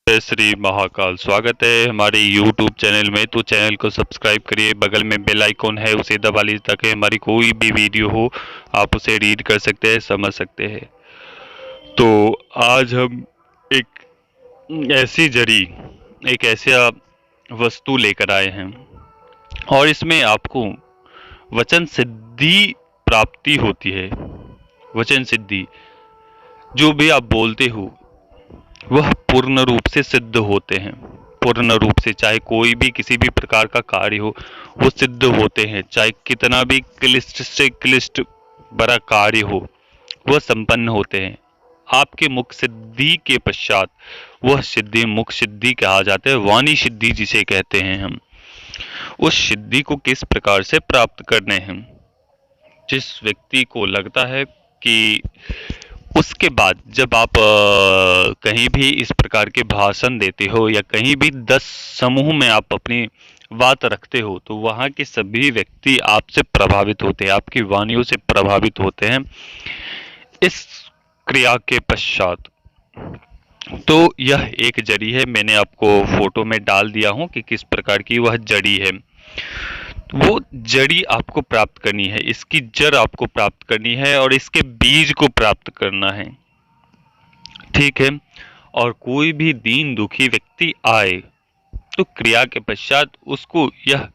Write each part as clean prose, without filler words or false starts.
जय श्री महाकाल। स्वागत है हमारे YouTube चैनल में। तो चैनल को सब्सक्राइब करिए, बगल में बेल आइकॉन है उसे दबा लीजिए ताकि हमारी कोई भी वीडियो हो आप उसे रीड कर सकते हैं, समझ सकते हैं। तो आज हम एक ऐसी जड़ी, एक ऐसा वस्तु लेकर आए हैं और इसमें आपको वचन सिद्धि प्राप्ति होती है। वचन सिद्धि, जो भी आप बोलते हो वह पूर्ण रूप से सिद्ध होते हैं। पूर्ण रूप से, चाहे कोई भी किसी भी प्रकार का कार्य हो वो सिद्ध होते हैं। चाहे कितना भी क्लिष्ट से क्लिष्ट बड़ा कार्य हो वह संपन्न होते हैं आपके मुख सिद्धि के पश्चात। वह सिद्धि मुख सिद्धि कहा जाता है, वाणी सिद्धि जिसे कहते हैं हम। उस सिद्धि को किस प्रकार से प्राप्त करने हैं? जिस व्यक्ति को लगता है कि उसके बाद जब आप कहीं भी इस प्रकार के भाषण देते हो या कहीं भी 10 समूह में आप अपनी बात रखते हो तो वहाँ के सभी व्यक्ति आपसे प्रभावित होते हैं, आपकी वाणियों से प्रभावित होते हैं इस क्रिया के पश्चात। तो यह एक जड़ी है, मैंने आपको फोटो में डाल दिया हूं कि किस प्रकार की वह जड़ी है। वो जड़ी आपको प्राप्त करनी है, इसकी जड़ आपको प्राप्त करनी है और इसके बीज को प्राप्त करना है, ठीक है। और कोई भी दीन दुखी व्यक्ति आए तो क्रिया के पश्चात उसको यह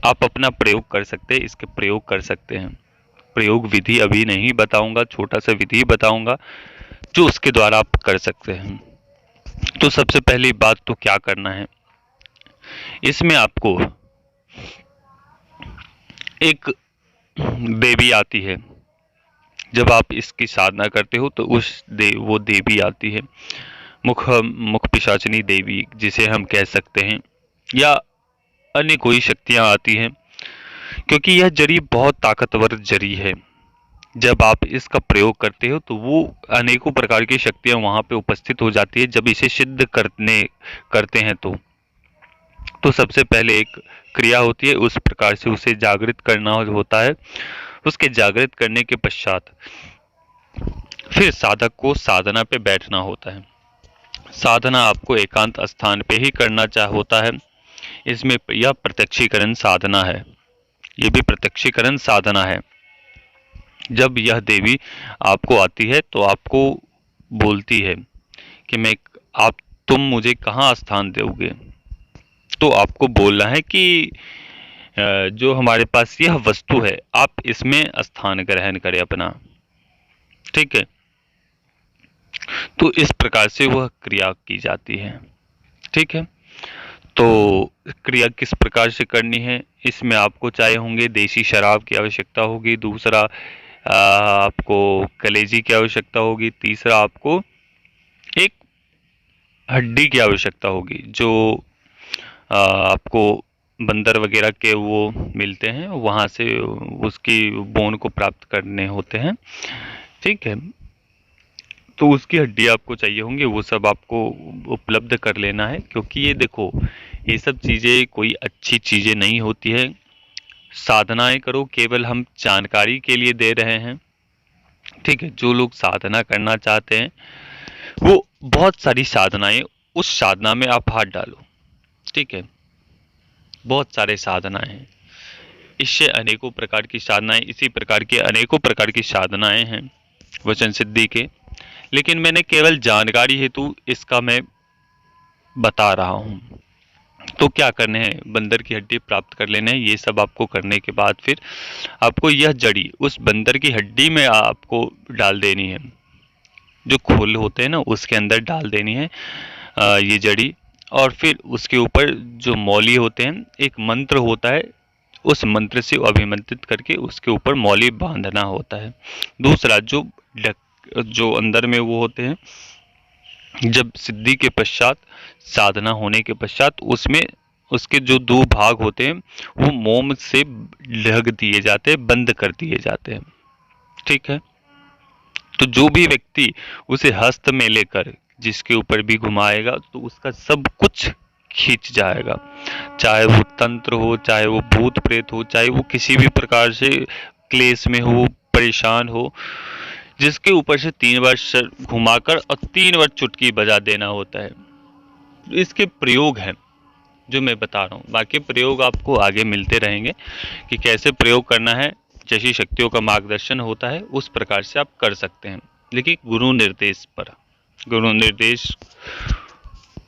आप अपना प्रयोग कर सकते हैं, इसके प्रयोग कर सकते हैं। प्रयोग विधि अभी नहीं बताऊंगा, छोटा सा विधि बताऊंगा जो उसके द्वारा आप कर सकते हैं। तो सबसे पहली बात तो क्या करना है, इसमें आपको एक देवी आती है। जब आप इसकी साधना करते हो तो वो देवी आती है, मुख पिशाचिनी देवी जिसे हम कह सकते हैं, या अन्य कोई शक्तियां आती हैं, क्योंकि यह जड़ी बहुत ताकतवर जड़ी है। जब आप इसका प्रयोग करते हो तो वो अनेकों प्रकार की शक्तियां वहां पे उपस्थित हो जाती है जब इसे सिद्ध करते हैं। तो सबसे पहले एक क्रिया होती है, उस प्रकार से उसे जागृत करना होता है। उसके जागृत करने के पश्चात फिर साधक को साधना पे बैठना होता है। साधना आपको एकांत स्थान पे ही करना होता है। इसमें यह प्रत्यक्षीकरण साधना है, ये भी प्रत्यक्षीकरण साधना है। जब यह देवी आपको आती है तो आपको बोलती है कि तुम मुझे कहाँ स्थान दोगे। तो आपको बोलना है कि जो हमारे पास यह वस्तु है आप इसमें स्थान ग्रहण करें अपना, ठीक है। तो इस प्रकार से वह क्रिया की जाती है, ठीक है। तो क्रिया किस प्रकार से करनी है, इसमें आपको चाहे होंगे देसी शराब की आवश्यकता होगी, दूसरा आपको कलेजी की आवश्यकता होगी, तीसरा आपको एक हड्डी की आवश्यकता होगी जो आपको बंदर वगैरह के वो मिलते हैं वहां से उसकी बोन को प्राप्त करने होते हैं, ठीक है। तो उसकी हड्डी आपको चाहिए होंगे, वो सब आपको उपलब्ध कर लेना है, क्योंकि ये देखो ये सब चीज़ें कोई अच्छी चीज़ें नहीं होती है। साधनाएं करो केवल हम जानकारी के लिए दे रहे हैं, ठीक है। जो लोग साधना करना चाहते हैं वो बहुत सारी साधनाएं, उस साधना में आप हाथ डालो, ठीक है। बहुत सारे साधनाएं हैं, इससे अनेकों प्रकार की साधनाएं, इसी प्रकार के अनेकों प्रकार की साधनाएं हैं वचन सिद्धि के, लेकिन मैंने केवल जानकारी हेतु इसका मैं बता रहा हूँ। तो क्या करने हैं, बंदर की हड्डी प्राप्त कर लेना है। ये सब आपको करने के बाद फिर आपको यह जड़ी उस बंदर की हड्डी में आपको डाल देनी है, जो खोल होते हैं ना उसके अंदर डाल देनी है ये जड़ी। और फिर उसके ऊपर जो मौली होते हैं, एक मंत्र होता है, उस मंत्र से अभिमंत्रित करके उसके ऊपर मौली बांधना होता है। दूसरा जो अंदर में वो होते हैं, जब सिद्धि के पश्चात साधना होने के पश्चात उसमें उसके जो 2 भाग होते हैं वो मोम से ढक दिए जाते हैं, बंद कर दिए जाते हैं, ठीक है। तो जो भी व्यक्ति उसे हस्त में लेकर जिसके ऊपर भी घुमाएगा तो उसका सब कुछ खींच जाएगा, चाहे वो तंत्र हो, चाहे वो भूत प्रेत हो, चाहे वो किसी भी प्रकार से क्लेश में हो, परेशान हो। जिसके ऊपर से 3 बार सर घुमाकर और 3 बार चुटकी बजा देना होता है, इसके प्रयोग हैं जो मैं बता रहा हूँ। बाकी प्रयोग आपको आगे मिलते रहेंगे कि कैसे प्रयोग करना है। जैसी शक्तियों का मार्गदर्शन होता है उस प्रकार से आप कर सकते हैं, लेकिन गुरु निर्देश पर, गुरु निर्देश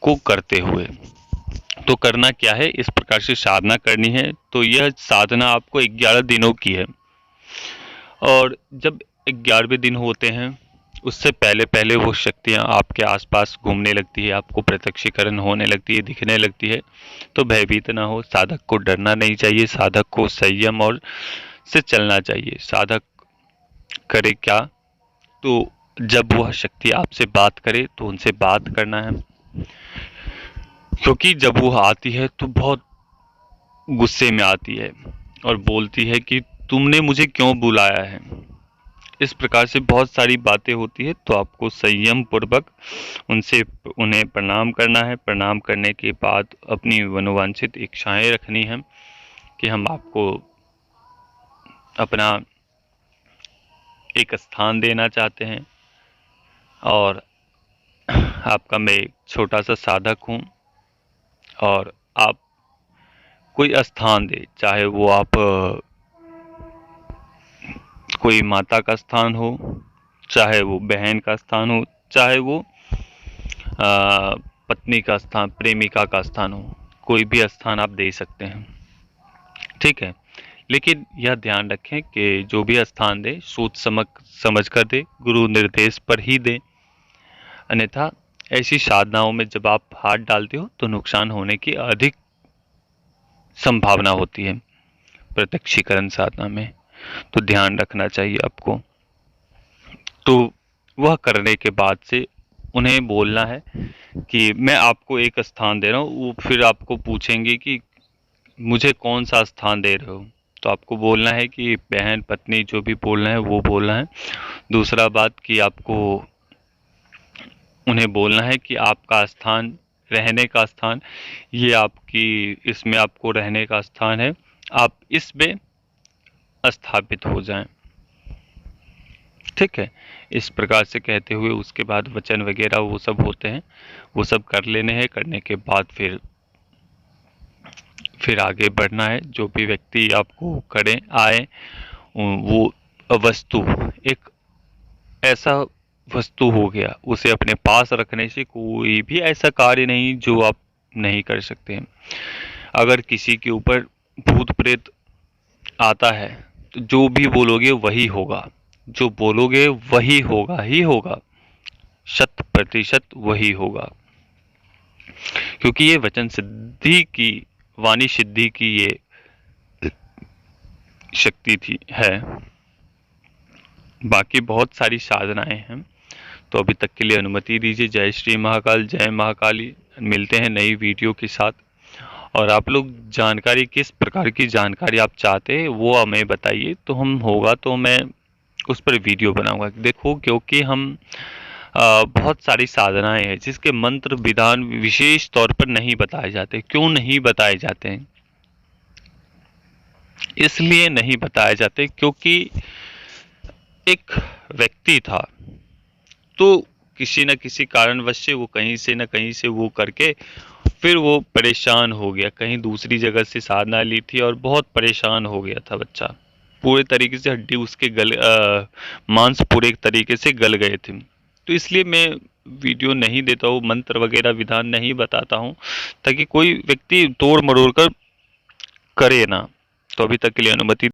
को करते हुए। तो करना क्या है, इस प्रकार से साधना करनी है। तो यह साधना आपको 11 दिनों की है, और जब 11वें दिन होते हैं उससे पहले पहले वो शक्तियाँ आपके आसपास घूमने लगती है, आपको प्रत्यक्षीकरण होने लगती है, दिखने लगती है। तो भयभीत ना हो, साधक को डरना नहीं चाहिए, साधक को संयम और से चलना चाहिए। साधक करे क्या, तो जब वह शक्ति आपसे बात करे तो उनसे बात करना है, क्योंकि जब वो आती है तो बहुत गुस्से में आती है और बोलती है कि तुमने मुझे क्यों बुलाया है। इस प्रकार से बहुत सारी बातें होती है। तो आपको संयम पूर्वक उन्हें प्रणाम करना है। प्रणाम करने के बाद अपनी मनोवांछित इच्छाएं रखनी है कि हम आपको अपना एक स्थान देना चाहते हैं, और आपका मैं एक छोटा सा साधक हूँ, और आप कोई स्थान दे, चाहे वो आप कोई माता का स्थान हो, चाहे वो बहन का स्थान हो, चाहे वो पत्नी का स्थान, प्रेमिका का स्थान हो, कोई भी स्थान आप दे सकते हैं, ठीक है। लेकिन यह ध्यान रखें कि जो भी स्थान दे सोच समझ कर दे, गुरु निर्देश पर ही दे। अन्यथा ऐसी साधनाओं में जब आप हाथ डालते हो तो नुकसान होने की अधिक संभावना होती है प्रत्यक्षीकरण साधना में। तो ध्यान रखना चाहिए आपको। तो वह करने के बाद से उन्हें बोलना है कि मैं आपको एक स्थान दे रहा हूँ। वो फिर आपको पूछेंगे कि मुझे कौन सा स्थान दे रहे हो, तो आपको बोलना है कि बहन पत्नी जो भी बोलना है वो बोलना है। दूसरा बात कि आपको उन्हें बोलना है कि आपका स्थान, रहने का स्थान, ये आपकी, इसमें आपको रहने का स्थान है, आप इसमें स्थापित हो जाएं, ठीक है। इस प्रकार से कहते हुए उसके बाद वचन वगैरह वो सब होते हैं, वो सब कर लेने हैं। करने के बाद फिर आगे बढ़ना है। जो भी व्यक्ति आपको करें आए, वो वस्तु, एक ऐसा वस्तु हो गया, उसे अपने पास रखने से कोई भी ऐसा कार्य नहीं जो आप नहीं कर सकते हैं। अगर किसी के ऊपर भूत प्रेत आता है तो जो भी बोलोगे वही होगा, जो बोलोगे वही होगा ही होगा, 100% वही होगा, क्योंकि ये वचन सिद्धि की, वाणी सिद्धि की ये शक्ति थी है। बाकी बहुत सारी साधनाएं हैं। तो अभी तक के लिए अनुमति दीजिए। जय श्री महाकाल, जय महाकाली। मिलते हैं नई वीडियो के साथ। और आप लोग जानकारी, किस प्रकार की जानकारी आप चाहते हैं वो हमें बताइए, तो हम होगा तो मैं उस पर वीडियो बनाऊंगा। देखो, क्योंकि हम बहुत सारी साधनाएं हैं जिसके मंत्र विधान विशेष तौर पर नहीं बताए जाते। क्यों नहीं बताए जाते हैं? इसलिए नहीं बताए जाते क्योंकि एक व्यक्ति था, तो किसी न किसी कारणवश से वो कहीं से न कहीं से वो करके फिर वो परेशान हो गया। कहीं दूसरी जगह से साधना ली थी और बहुत परेशान हो गया था बच्चा। पूरे तरीके से हड्डी उसके मांस पूरे तरीके से गल गए थे। तो इसलिए मैं वीडियो नहीं देता हूँ, मंत्र वगैरह विधान नहीं बताता हूँ, ताकि कोई व्यक्ति तोड़ मरोड़ कर करे ना। तो अभी तक के लिए अनुमति